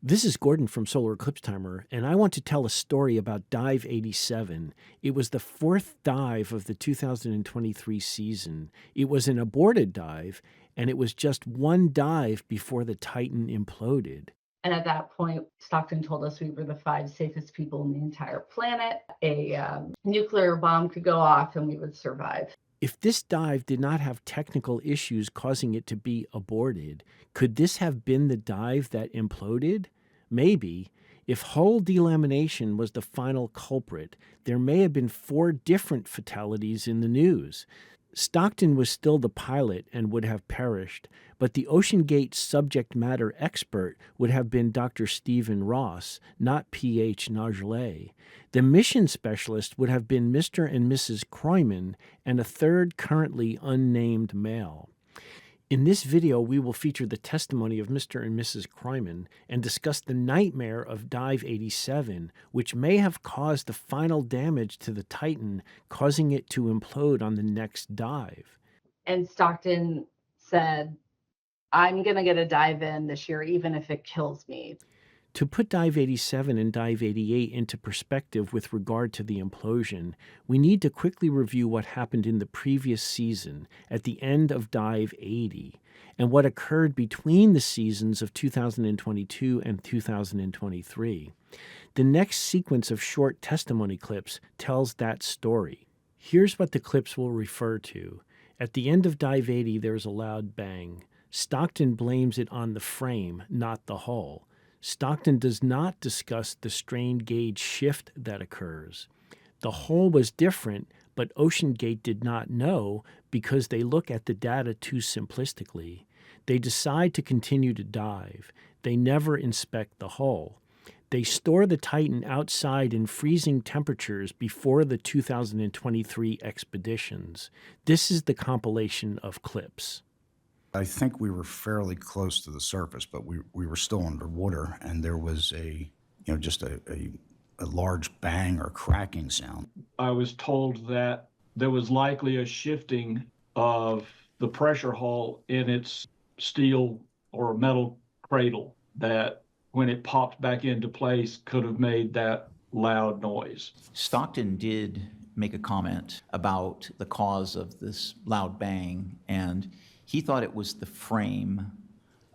This is Gordon from Solar Eclipse Timer, and I want to tell a story about Dive 87. It was the fourth dive of the 2023 season. It was an aborted dive, and it was just one dive before the Titan imploded. And at that point, Stockton told us we were the 5 safest people on the entire planet. A nuclear bomb could go off and we would survive. If this dive did not have technical issues causing it to be aborted, could this have been the dive that imploded? Maybe. If hull delamination was the final culprit, there may have been 4 different fatalities in the news. Stockton was still the pilot and would have perished, but the OceanGate subject matter expert would have been Dr. Stephen Ross, not P.H. Nargelet. The mission specialist would have been Mr. and Mrs. Kroymann and a third currently unnamed male. In this video, we will feature the testimony of Mr. and Mrs. Kroymann and discuss the nightmare of Dive 87, which may have caused the final damage to the Titan, causing it to implode on the next dive. And Stockton said, I'm going to get a dive in this year, even if it kills me. To put Dive 87 and Dive 88 into perspective with regard to the implosion, we need to quickly review what happened in the previous season at the end of Dive 80 and what occurred between the seasons of 2022 and 2023. The next sequence of short testimony clips tells that story. Here's what the clips will refer to. At the end of Dive 80, there's a loud bang. Stockton blames it on the frame, not the hull. Stockton does not discuss the strain gauge shift that occurs. The hull was different, but OceanGate did not know because they look at the data too simplistically. They decide to continue to dive. They never inspect the hull. They store the Titan outside in freezing temperatures before the 2023 expeditions. This is the compilation of clips. I think we were fairly close to the surface, but we were still underwater, and there was just a large bang or cracking sound. I was told that there was likely a shifting of the pressure hull in its steel or metal cradle that when it popped back into place could have made that loud noise. Stockton did make a comment about the cause of this loud bang, and he thought it was the frame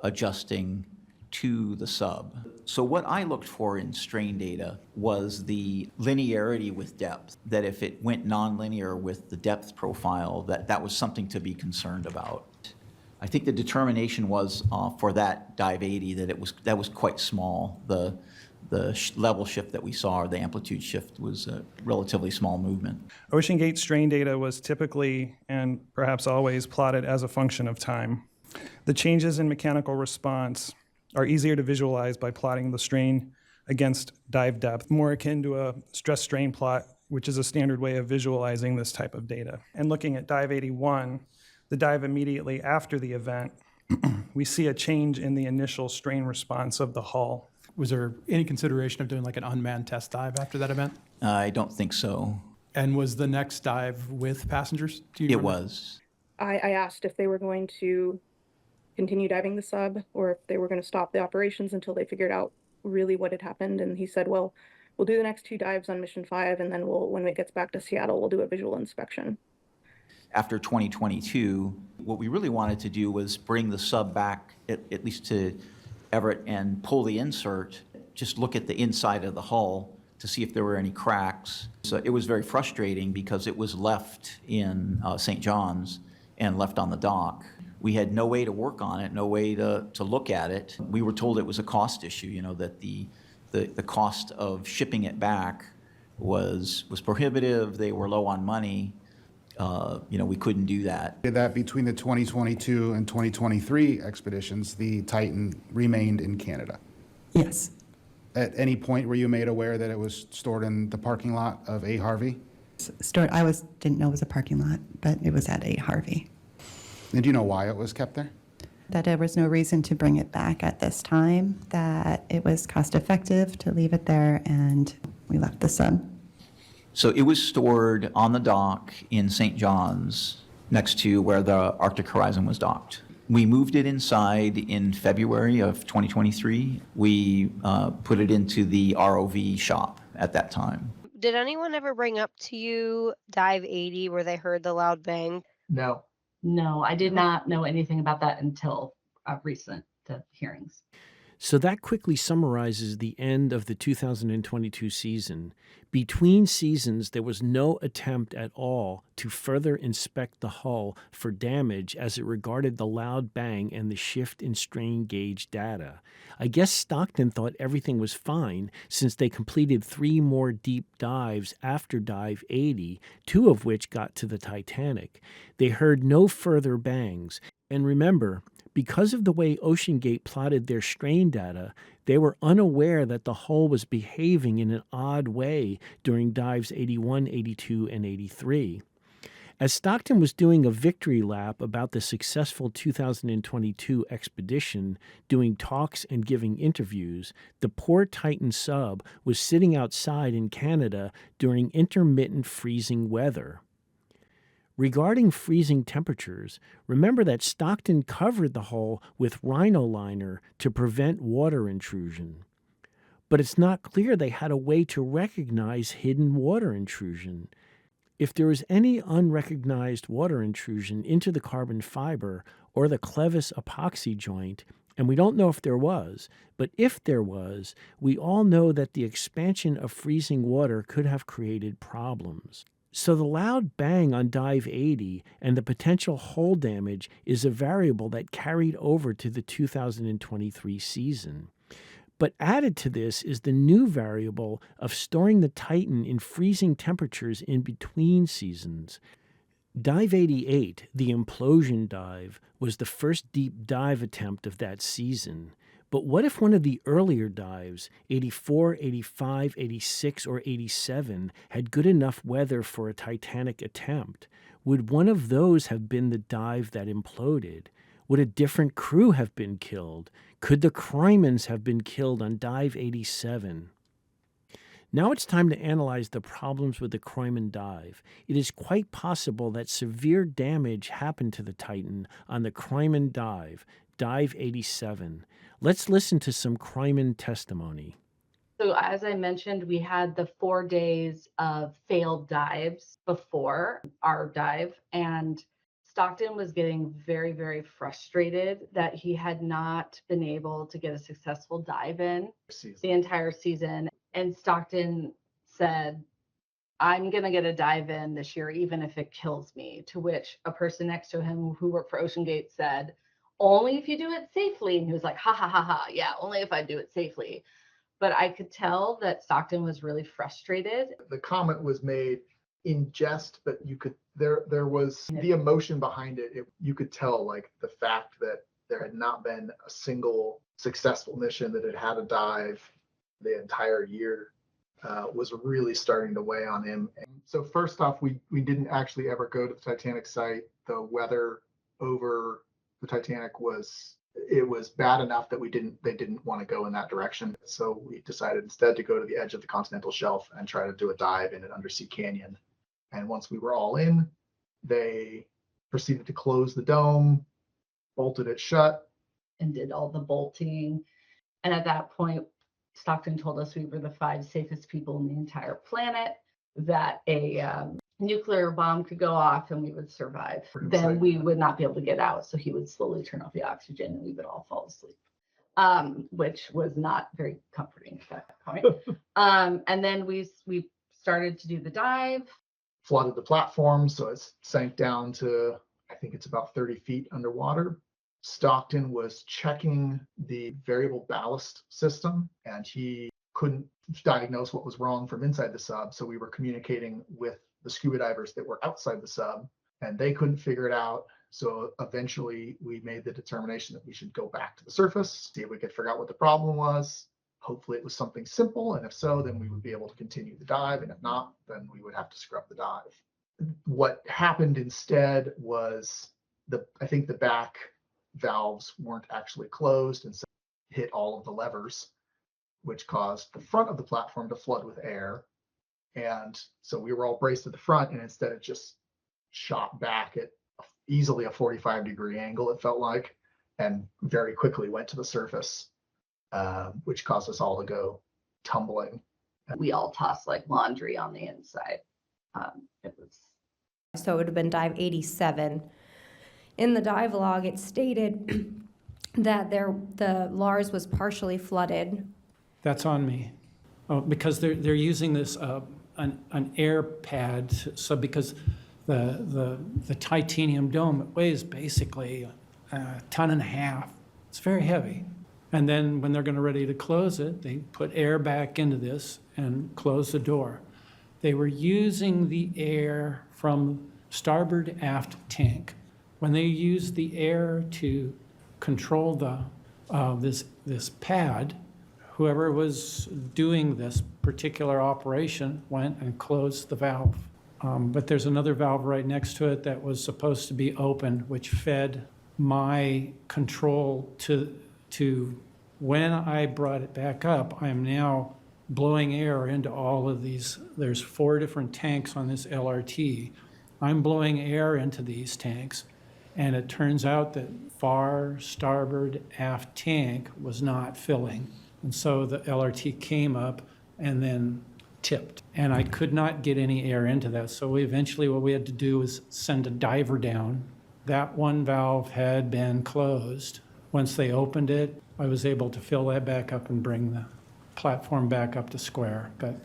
adjusting to the sub. So what I looked for in strain data was the linearity with depth, that if it went nonlinear with the depth profile, that was something to be concerned about. I think the determination was for that Dive 80 that was quite small. The level shift that we saw, or the amplitude shift, was a relatively small movement. OceanGate strain data was typically, and perhaps always, plotted as a function of time. The changes in mechanical response are easier to visualize by plotting the strain against dive depth, more akin to a stress strain plot, which is a standard way of visualizing this type of data. And looking at Dive 81, the dive immediately after the event, we see a change in the initial strain response of the hull. Was there any consideration of doing like an unmanned test dive after that event? I don't think so. And was the next dive with passengers? Do you It remember? was. I asked if they were going to continue diving the sub or if they were going to stop the operations until they figured out really what had happened. And he said, well, we'll do the next 2 dives on Mission 5, and then when it gets back to Seattle, we'll do a visual inspection. After 2022, what we really wanted to do was bring the sub back, at least to Everett, and pull the insert, just look at the inside of the hull to see if there were any cracks. So it was very frustrating because it was left in St. John's and left on the dock. We had no way to work on it, no way to look at it. We were told it was a cost issue, that the cost of shipping it back was prohibitive. They were low on money. We couldn't do that. That between the 2022 and 2023 expeditions, the Titan remained in Canada. Yes. At any point were you made aware that it was stored in the parking lot of A. Harvey? Didn't know it was a parking lot, but it was at A. Harvey. And do you know why it was kept there? That there was no reason to bring it back at this time, that it was cost effective to leave it there, and we left the sub. So it was stored on the dock in St. John's next to where the Arctic Horizon was docked. We moved it inside in February of 2023. We put it into the ROV shop at that time. Did anyone ever bring up to you Dive 80 where they heard the loud bang? No. No, I did not know anything about that until recent hearings. So that quickly summarizes the end of the 2022 season. Between seasons, there was no attempt at all to further inspect the hull for damage as it regarded the loud bang and the shift in strain gauge data. I guess Stockton thought everything was fine since they completed 3 more deep dives after Dive 80, 2 of which got to the Titanic. They heard no further bangs. And remember, because of the way OceanGate plotted their strain data, they were unaware that the hull was behaving in an odd way during dives 81, 82, and 83. As Stockton was doing a victory lap about the successful 2022 expedition, doing talks and giving interviews, the poor Titan sub was sitting outside in Canada during intermittent freezing weather. Regarding freezing temperatures, remember that Stockton covered the hull with Rhino Liner to prevent water intrusion. But it's not clear they had a way to recognize hidden water intrusion. If there is any unrecognized water intrusion into the carbon fiber or the clevis epoxy joint, and we don't know if there was, but if there was, we all know that the expansion of freezing water could have created problems. So the loud bang on Dive 80 and the potential hull damage is a variable that carried over to the 2023 season. But added to this is the new variable of storing the Titan in freezing temperatures in between seasons. Dive 88, the Implosion dive, was the first deep dive attempt of that season. But what if one of the earlier dives, 84, 85, 86, or 87, had good enough weather for a Titanic attempt? Would one of those have been the dive that imploded? Would a different crew have been killed? Could the Kroymanns have been killed on Dive 87? Now it's time to analyze the problems with the Kroymann dive. It is quite possible that severe damage happened to the Titan on the Kroymann dive, Dive 87. Let's listen to some Kroymann testimony. So as I mentioned, we had the 4 days of failed dives before our dive, and Stockton was getting very, very frustrated that he had not been able to get a successful dive in the entire season. And Stockton said, I'm going to get a dive in this year, even if it kills me, to which a person next to him who worked for OceanGate said, only if you do it safely. And he was like, ha, ha, ha, ha. Yeah, only if I do it safely. But I could tell that Stockton was really frustrated. The comment was made in jest, but you could, there was the emotion behind it. You could tell, like, the fact that there had not been a single successful mission that had had a dive the entire year was really starting to weigh on him. And so first off, we didn't actually ever go to the Titanic site. The weather over the Titanic was bad enough that they didn't want to go in that direction. So we decided instead to go to the edge of the continental shelf and try to do a dive in an undersea canyon. And once we were all in, they proceeded to close the dome, bolted it shut, and did all the bolting. And at that point, Stockton told us we were the 5 safest people on the entire planet, that a nuclear bomb could go off and we would survive. Then we would not be able to get out. So he would slowly turn off the oxygen and we would all fall asleep, which was not very comforting at that point. And then we started to do the dive. Flooded the platform, so it sank down to, I think it's about 30 feet underwater. Stockton was checking the variable ballast system, and he couldn't diagnose what was wrong from inside the sub. So we were communicating with the scuba divers that were outside the sub, and they couldn't figure it out. So eventually we made the determination that we should go back to the surface, see if we could figure out what the problem was. Hopefully it was something simple, and if so, then we would be able to continue the dive, and if not, then we would have to scrub the dive. What happened instead was I think the back valves weren't actually closed, and so hit all of the levers, which caused the front of the platform to flood with air. And so we were all braced at the front, and instead it just shot back at easily a 45-degree angle, it felt like. and very quickly went to the surface, which caused us all to go tumbling. We all tossed like laundry on the inside. It was. So it would have been dive 87. In the dive log, it stated that the LARS was partially flooded. That's on me. Because they're using this, an air pad, so because the titanium dome, it weighs basically a ton and a half. It's very heavy. And then when they're ready to close it, they put air back into this and close the door. They were using the air from starboard aft tank. When they used the air to control this pad, whoever was doing this particular operation went and closed the valve. But there's another valve right next to it that was supposed to be open, which fed my control to when I brought it back up. I am now blowing air into all of these. There's 4 different tanks on this LRT. I'm blowing air into these tanks, and it turns out that far starboard aft tank was not filling. And so the LRT came up and then tipped. And I could not get any air into that. So eventually what we had to do was send a diver down. That one valve had been closed. Once they opened it, I was able to fill that back up and bring the platform back up to square. But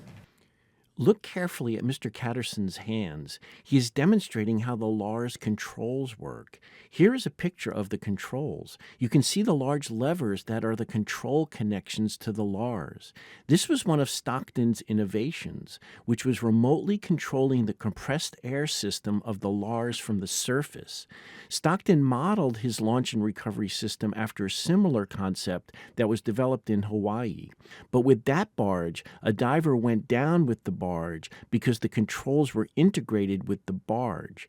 look carefully at Mr. Catterson's hands. He is demonstrating how the LARS controls work. Here is a picture of the controls. You can see the large levers that are the control connections to the LARS. This was one of Stockton's innovations, which was remotely controlling the compressed air system of the LARS from the surface. Stockton modeled his launch and recovery system after a similar concept that was developed in Hawaii. But with that barge, a diver went down with the barge because the controls were integrated with the barge.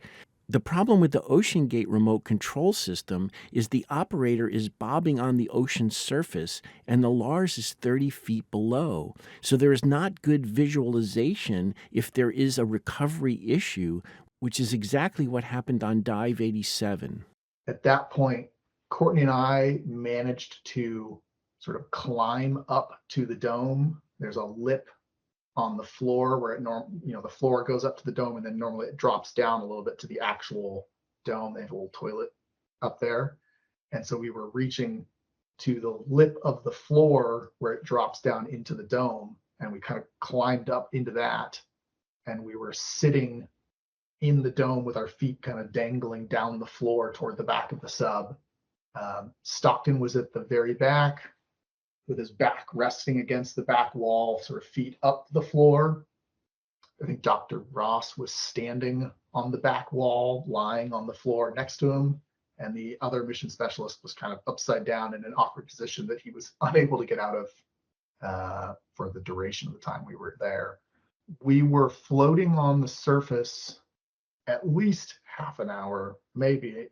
The problem with the OceanGate remote control system is the operator is bobbing on the ocean surface and the LARS is 30 feet below. So there is not good visualization if there is a recovery issue, which is exactly what happened on Dive 87. At that point, Courtney and I managed to sort of climb up to the dome. There's a lip on the floor where the floor goes up to the dome, and then normally it drops down a little bit to the actual dome. They have a little toilet up there. And so we were reaching to the lip of the floor where it drops down into the dome, and we kind of climbed up into that, and we were sitting in the dome with our feet kind of dangling down the floor toward the back of the sub. Stockton was at the very back, with his back resting against the back wall, sort of feet up the floor. I think Dr. Ross was standing on the back wall, lying on the floor next to him, and the other mission specialist was kind of upside down in an awkward position that he was unable to get out of for the duration of the time we were there. We were floating on the surface at least half an hour, maybe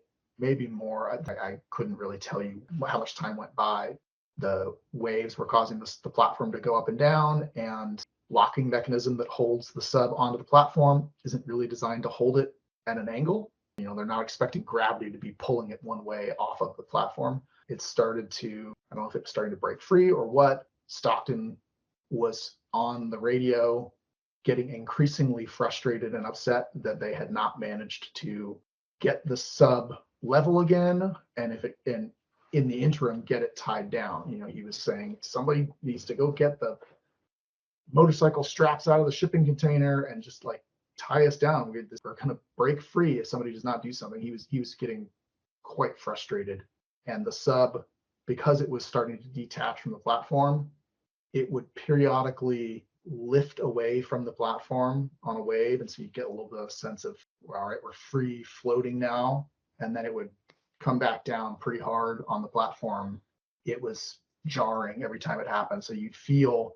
more. I couldn't really tell you how much time went by. The waves were causing the platform to go up and down, and locking mechanism that holds the sub onto the platform isn't really designed to hold it at an angle. They're not expecting gravity to be pulling it one way off of the platform. It started to, I don't know if it was starting to break free or what. Stockton was on the radio getting increasingly frustrated and upset that they had not managed to get the sub level again, and in the interim, get it tied down. He was saying somebody needs to go get the motorcycle straps out of the shipping container and just like tie us down. We're going to break free if somebody does not do something. He was getting quite frustrated. And the sub, because it was starting to detach from the platform, it would periodically lift away from the platform on a wave. And so you get a little bit of a sense of, all right, we're free floating now. And then it would come back down pretty hard on the platform. It was jarring every time it happened. So you'd feel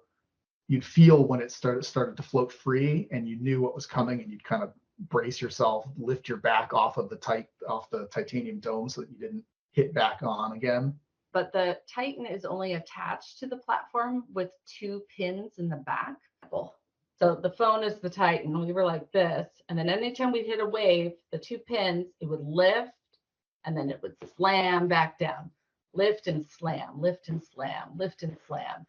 when it started to float free, and you knew what was coming, and you'd kind of brace yourself, lift your back off the titanium dome so that you didn't hit back on again. But the Titan is only attached to the platform with 2 pins in the back. So the phone is the Titan. We were like this, and then anytime we'd hit a wave, the 2 pins, it would lift, and then it would slam back down. lift and slam, lift and slam, lift and slam.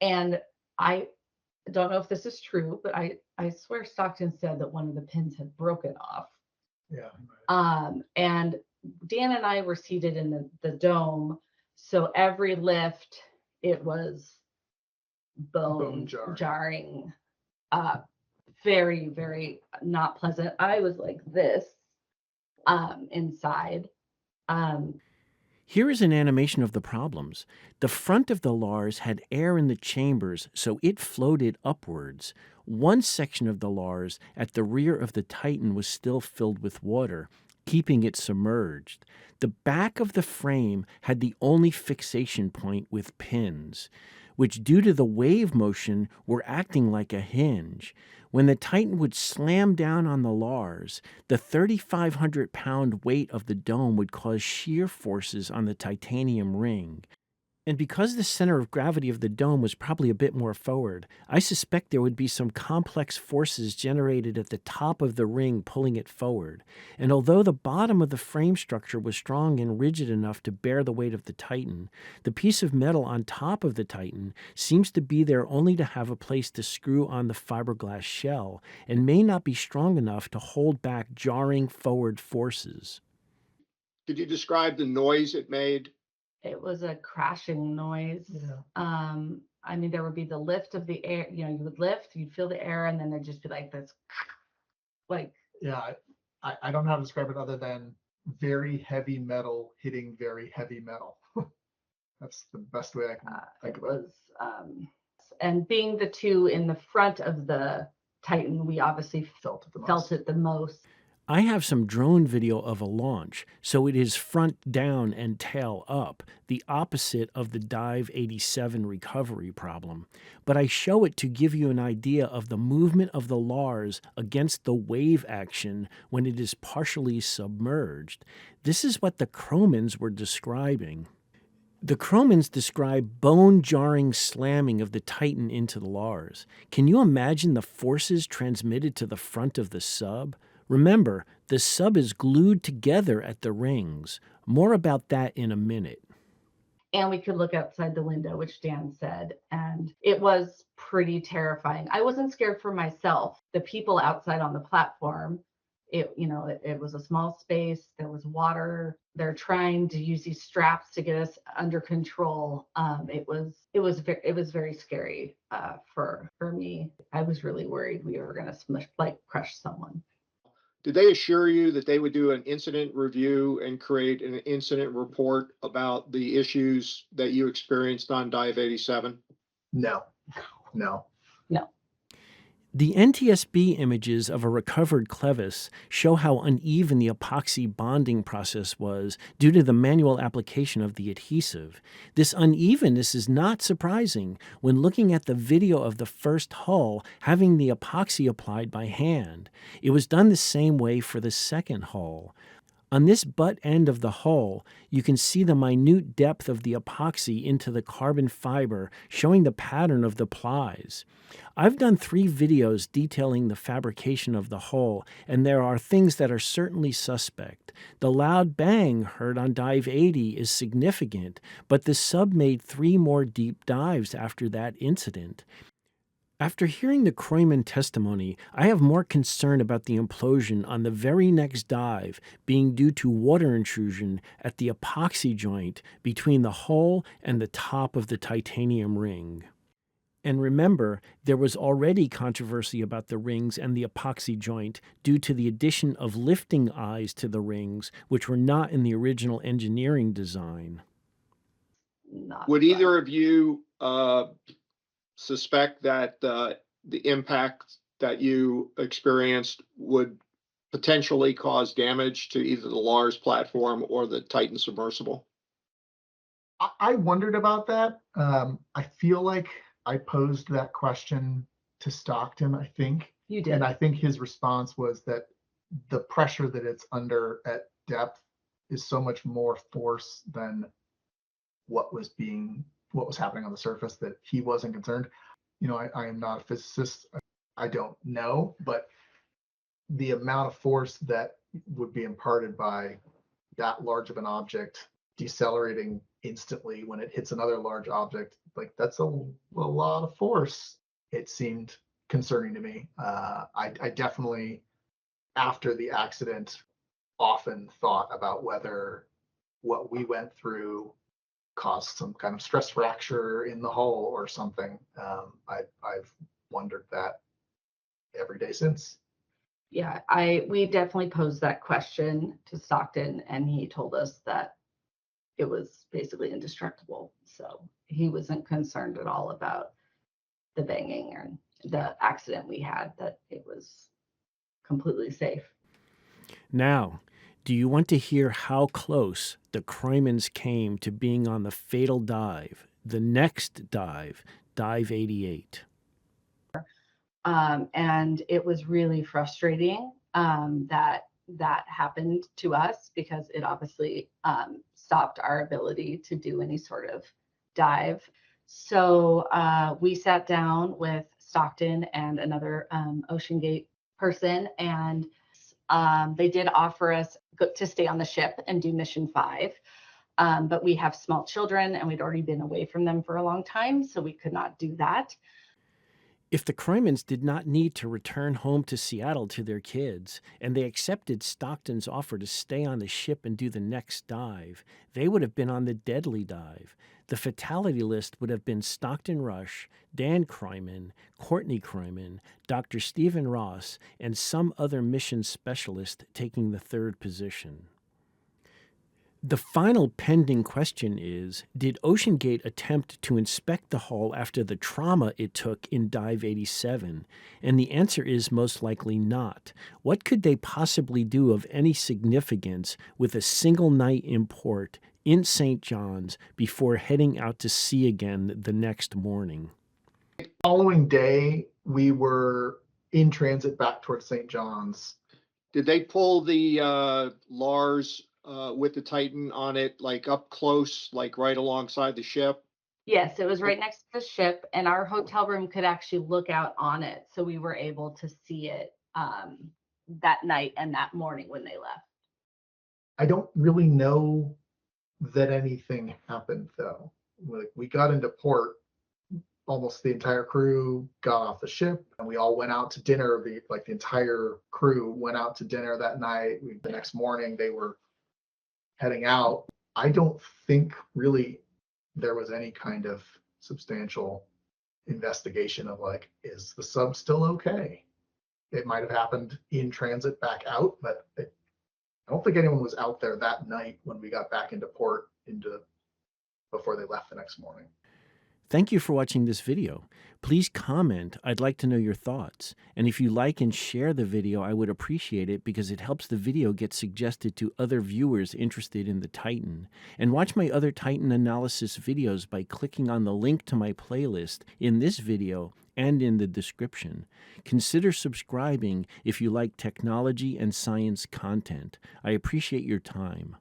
And I don't know if this is true, but I swear Stockton said that one of the pins had broken off. Yeah. And Dan and I were seated in the dome. So every lift, it was bone jarring. Very, very not pleasant. I was like this inside. Here is an animation of the problems. The front of the LARS had air in the chambers, so it floated upwards. One section of the LARS at the rear of the Titan was still filled with water, keeping it submerged. The back of the frame had the only fixation point with pins, which due to the wave motion were acting like a hinge. When the Titan would slam down on the LARS, the 3,500-pound weight of the dome would cause shear forces on the titanium ring. And because the center of gravity of the dome was probably a bit more forward, I suspect there would be some complex forces generated at the top of the ring pulling it forward. And although the bottom of the frame structure was strong and rigid enough to bear the weight of the Titan, the piece of metal on top of the Titan seems to be there only to have a place to screw on the fiberglass shell and may not be strong enough to hold back jarring forward forces. Could you describe the noise it made? It was a crashing noise. Yeah. I mean, there would be the lift of the air, you would lift, you'd feel the air, and then there'd just be like this, like. Yeah, I don't know how to describe it other than very heavy metal hitting very heavy metal. That's the best way I can think of it. And being the two in the front of the Titan, we obviously felt it the most. I have some drone video of a launch, so it is front down and tail up, the opposite of the Dive 87 recovery problem. But I show it to give you an idea of the movement of the LARS against the wave action when it is partially submerged. This is what the Kroymanns were describing. The Kroymanns describe bone-jarring slamming of the Titan into the LARS. Can you imagine the forces transmitted to the front of the sub? Remember, the sub is glued together at the rings. More about that in a minute. And we could look outside the window, which Dan said, and it was pretty terrifying. I wasn't scared for myself. The people outside on the platform, it was a small space. There was water. They're trying to use these straps to get us under control. It was very scary for me. I was really worried we were going to crush someone. Did they assure you that they would do an incident review and create an incident report about the issues that you experienced on Dive 87? No. The NTSB images of a recovered clevis show how uneven the epoxy bonding process was due to the manual application of the adhesive. This unevenness is not surprising when looking at the video of the first hull having the epoxy applied by hand. It was done the same way for the second hull. On this butt end of the hull, you can see the minute depth of the epoxy into the carbon fiber, showing the pattern of the plies. I've done 3 videos detailing the fabrication of the hull, and there are things that are certainly suspect. The loud bang heard on Dive 80 is significant, but the sub made 3 more deep dives after that incident. After hearing the Kroymann testimony, I have more concern about the implosion on the very next dive being due to water intrusion at the epoxy joint between the hull and the top of the titanium ring. And remember, there was already controversy about the rings and the epoxy joint due to the addition of lifting eyes to the rings, which were not in the original engineering design. Would either of you suspect that the impact that you experienced would potentially cause damage to either the LARS platform or the Titan submersible? I wondered about that. I feel like I posed that question to Stockton, I think. You did. And I think his response was that the pressure that it's under at depth is so much more force than what was happening on the surface, that he wasn't concerned. I am not a physicist. I don't know, but the amount of force that would be imparted by that large of an object decelerating instantly when it hits another large object. Like that's a lot of force. It seemed concerning to me. I definitely, after the accident, often thought about whether what we went through caused some kind of stress fracture in the hull or something. I've wondered that every day since. Yeah, we definitely posed that question to Stockton, and he told us that it was basically indestructible. So he wasn't concerned at all about the banging or the accident we had, that it was completely safe. Now, do you want to hear how close the Kroymanns came to being on the fatal dive, the next dive, Dive 88? And it was really frustrating that happened to us, because it obviously stopped our ability to do any sort of dive. So we sat down with Stockton and another OceanGate person, and they did offer us to stay on the ship and do mission 5. But we have small children, and we'd already been away from them for a long time, so we could not do that. If the Kroymanns did not need to return home to Seattle to their kids, and they accepted Stockton's offer to stay on the ship and do the next dive, they would have been on the deadly dive. The fatality list would have been Stockton Rush, Dan Kroymann, Courtney Kroymann, Dr. Stephen Ross, and some other mission specialist taking the third position. The final pending question is, did OceanGate attempt to inspect the hull after the trauma it took in Dive 87? And the answer is most likely not. What could they possibly do of any significance with a single night in port in St. John's before heading out to sea again the next morning? The following day, we were in transit back towards St. John's. Did they pull the LARS with the Titan on it, like up close, like right alongside the ship? Yes, it was right next to the ship, and our hotel room could actually look out on it. So we were able to see it that night and that morning when they left. I don't really know that anything happened, though. We got into port, almost the entire crew got off the ship, and we all went out to dinner. The entire crew went out to dinner that night. The next morning they were heading out. I don't think really there was any kind of substantial investigation of is the sub still okay? It might have happened in transit back out, but I don't think anyone was out there that night when we got back into port before they left the next morning. Thank you for watching this video. Please comment. I'd like to know your thoughts. And if you like and share the video, I would appreciate it, because it helps the video get suggested to other viewers interested in the Titan. And watch my other Titan analysis videos by clicking on the link to my playlist in this video and in the description. Consider subscribing if you like technology and science content. I appreciate your time.